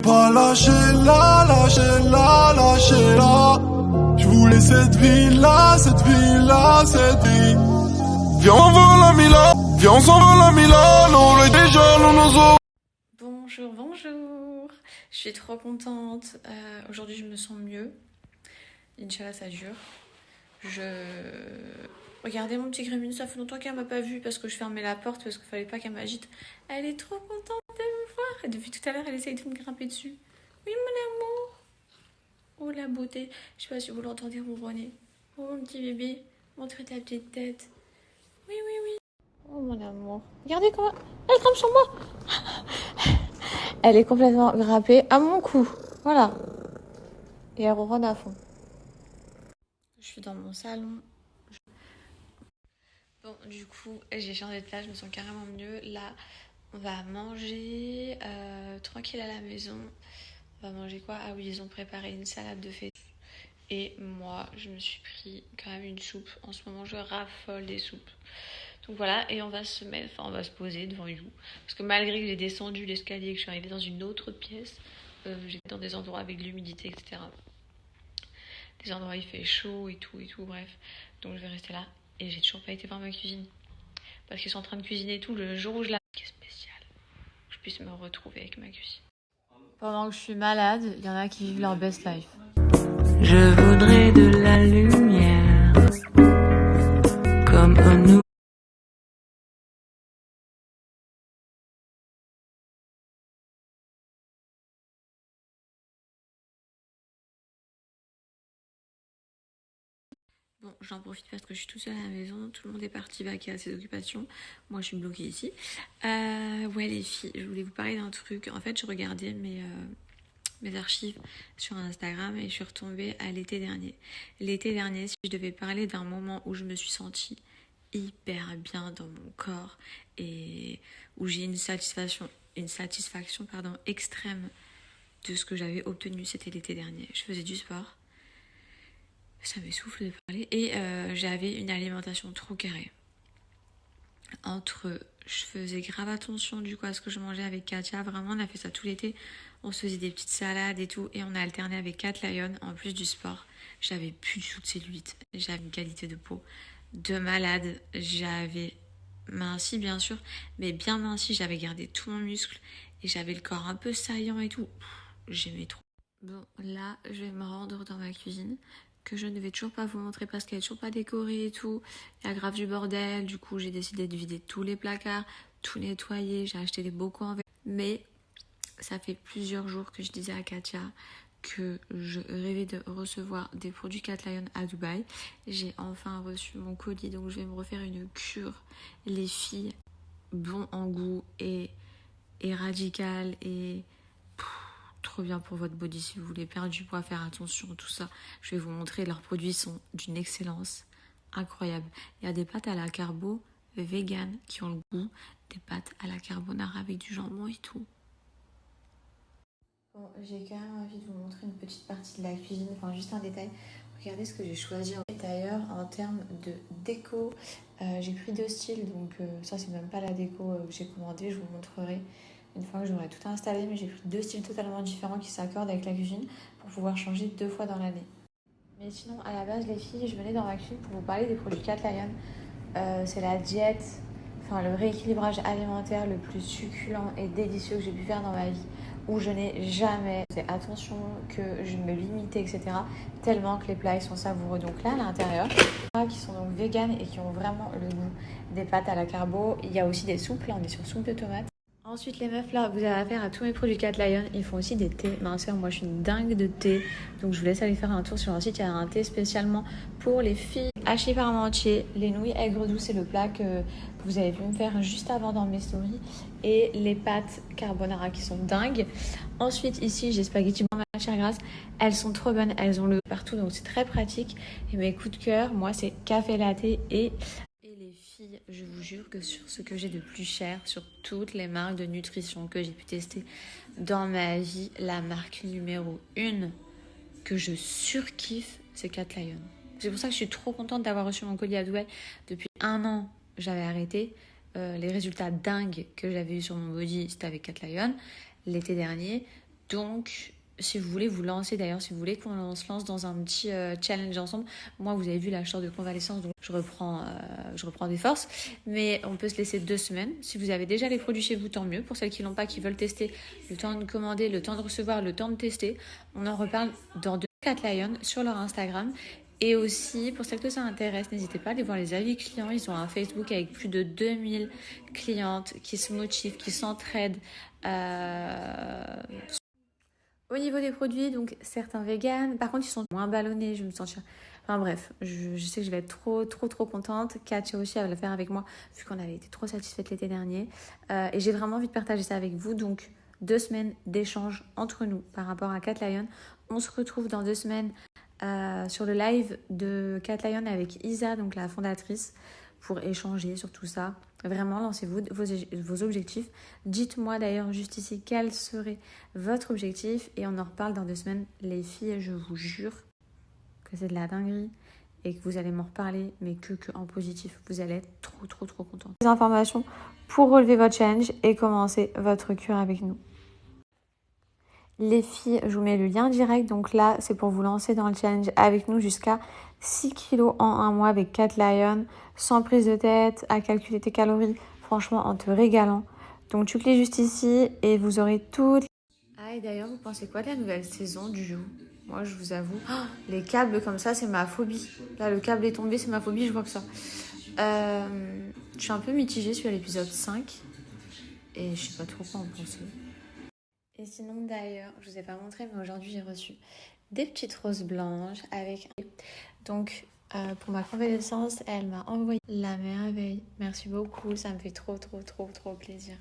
Pas lâcher-la, lâcher-la, lâcher-la. Je voulais cette vie-là, cette vie-là, cette vie. Viens, on vole à Milan, viens, on s'envole à Milano, les déjà, nous nous autres. Bonjour, bonjour. Je suis trop contente. Aujourd'hui, je me sens mieux. Inch'Allah, ça dure. Regardez mon petit Grémine, ça fait longtemps qu'elle m'a pas vue parce que je fermais la porte parce qu'il fallait pas qu'elle m'agite. Elle est trop contente de me voir. Et depuis tout à l'heure, elle essaye de me grimper dessus. Oui, mon amour. Oh, la beauté. Je sais pas si vous l'entendez ronronner. Oh, mon petit bébé. Montre ta petite tête. Oui, oui, oui. Oh, mon amour. Regardez comment elle grimpe sur moi. Elle est complètement grappée à mon cou. Voilà. Et elle ronronne à fond. Je suis dans mon salon. Bon, du coup, j'ai changé de place, je me sens carrément mieux. Là, on va manger tranquille à la maison. On va manger quoi? Ah oui, ils ont préparé une salade de feta. Et moi, je me suis pris quand même une soupe. En ce moment, je raffole des soupes. Donc voilà, et on va se poser devant You. Parce que malgré que j'ai descendu l'escalier et que je suis arrivée dans une autre pièce, j'étais dans des endroits avec de l'humidité, etc. Des endroits où il fait chaud et tout, bref. Donc je vais rester là. Et j'ai toujours pas été voir ma cuisine. Parce qu'ils sont en train de cuisiner et tout. Le jour où je la... Qui est spécial. Que je puisse me retrouver avec ma cuisine. Pendant que je suis malade, il y en a qui vivent leur best life. Je voudrais de la lumière. Comme un nouveau. Bon, j'en profite parce que je suis toute seule à la maison. Tout le monde est parti vaquer à ses occupations. Moi, je suis bloquée ici. Ouais, les filles, je voulais vous parler d'un truc. En fait, je regardais mes archives sur Instagram et je suis retombée à l'été dernier. L'été dernier, si je devais parler d'un moment où je me suis sentie hyper bien dans mon corps et où j'ai une satisfaction extrême de ce que j'avais obtenu, c'était l'été dernier. Je faisais du sport. Ça m'essouffle de parler. Et j'avais une alimentation trop carrée. Je faisais grave attention du coup à ce que je mangeais avec Katia. Vraiment, on a fait ça tout l'été. On se faisait des petites salades et tout. Et on a alterné avec Cat Lion en plus du sport. J'avais plus du tout de cellulite. J'avais une qualité de peau de malade. J'avais minci bien sûr. Mais bien minci. J'avais gardé tout mon muscle. Et j'avais le corps un peu saillant et tout. J'aimais trop. Bon, là, je vais me rendre dans ma cuisine. Que je ne vais toujours pas vous montrer parce qu'elle n'est toujours pas décorée et tout. Il y a grave du bordel. Du coup, j'ai décidé de vider tous les placards, tout nettoyer. J'ai acheté des bocaux en verre. Mais ça fait plusieurs jours que je disais à Katia que je rêvais de recevoir des produits Cat Lion à Dubaï. J'ai enfin reçu mon colis, donc je vais me refaire une cure. Les filles, bon en goût et radical et... trop bien pour votre body si vous voulez perdre du poids, faire attention, tout ça. Je vais vous montrer, leurs produits sont d'une excellence incroyable. Il y a des pâtes à la carbo vegan qui ont le goût des pâtes à la carbonara avec du jambon et tout. Bon, j'ai quand même envie de vous montrer une petite partie de la cuisine, enfin juste un détail. Regardez ce que j'ai choisi. Et d'ailleurs, en termes de déco, j'ai pris deux styles, donc ça c'est même pas la déco que j'ai commandée, je vous montrerai une fois que j'aurai tout installé, mais j'ai pris deux styles totalement différents qui s'accordent avec la cuisine pour pouvoir changer 2 fois dans l'année. Mais sinon, à la base, les filles, je venais dans ma cuisine pour vous parler des produits Cat Lion. C'est la diète, enfin le rééquilibrage alimentaire le plus succulent et délicieux que j'ai pu faire dans ma vie, où je n'ai jamais fait attention, que je me limitais, etc. Tellement que les plats ils sont savoureux. Donc là, à l'intérieur, qui sont donc vegan et qui ont vraiment le goût des pâtes à la carbo. Il y a aussi des soupes, là on est sur soupe de tomates. Ensuite, les meufs, là, vous avez affaire à tous mes produits Cat Lion. Ils font aussi des thés. Ma soeur, moi, je suis une dingue de thé. Donc, je vous laisse aller faire un tour sur leur site. Il y a un thé spécialement pour les filles. Hachis parmentier, les nouilles aigres douces, c'est le plat que vous avez vu me faire juste avant dans mes stories. Et les pâtes carbonara qui sont dingues. Ensuite, ici, j'ai spaghetti blanc matière grasse. Elles sont trop bonnes. Elles ont le partout, donc c'est très pratique. Et mes coups de cœur, moi, c'est café latte et... Je vous jure que sur ce que j'ai de plus cher, sur toutes les marques de nutrition que j'ai pu tester dans ma vie, la marque numéro 1 que je surkiffe, c'est Cat Lion. C'est pour ça que je suis trop contente d'avoir reçu mon colis à Dubaï. Depuis 1 an, j'avais arrêté. Les résultats dingues que j'avais eu sur mon body, c'était avec Cat Lion l'été dernier. Donc, si vous voulez vous lancer, d'ailleurs, si vous voulez qu'on se lance dans un petit challenge ensemble, moi, vous avez vu la de convalescence, donc je reprends des forces. Mais on peut se laisser 2 semaines. Si vous avez déjà les produits chez vous, tant mieux. Pour celles qui l'ont pas, qui veulent tester, le temps de commander, le temps de recevoir, le temps de tester. On en reparle dans Cat Lion sur leur Instagram. Et aussi, pour celles que ça intéresse, n'hésitez pas à aller voir les avis clients. Ils ont un Facebook avec plus de 2000 clientes qui se motivent, qui s'entraident. Au niveau des produits, donc certains véganes, par contre ils sont moins ballonnés, je me sens... Enfin bref, je sais que je vais être trop contente. Katia aussi, elle va le faire avec moi, vu qu'on avait été trop satisfaite l'été dernier. Et j'ai vraiment envie de partager ça avec vous, donc 2 semaines d'échange entre nous par rapport à Cat Lion. On se retrouve dans 2 semaines sur le live de Cat Lion avec Isa, donc la fondatrice, pour échanger sur tout ça. Vraiment, lancez-vous vos objectifs. Dites-moi d'ailleurs juste ici quel serait votre objectif et on en reparle dans 2 semaines. Les filles, je vous jure que c'est de la dinguerie et que vous allez m'en reparler, mais que en positif. Vous allez être trop contents. Des informations pour relever votre challenge et commencer votre cure avec nous. Les filles, je vous mets le lien direct. Donc là, c'est pour vous lancer dans le challenge avec nous jusqu'à 6 kilos en 1 mois avec Cat Lion, sans prise de tête, à calculer tes calories, franchement en te régalant. Donc tu cliques juste ici et vous aurez toutes... Ah, et d'ailleurs, vous pensez quoi de la nouvelle saison du jeu? Moi, je vous avoue, les câbles comme ça, c'est ma phobie. Là, le câble est tombé, c'est ma phobie, je vois que ça. Je suis un peu mitigée sur l'épisode 5 et je sais pas trop quoi en penser. Et sinon, d'ailleurs, je vous ai pas montré, mais aujourd'hui, j'ai reçu des petites roses blanches avec... Donc, pour ma convalescence, elle m'a envoyé la merveille. Merci beaucoup, ça me fait trop plaisir.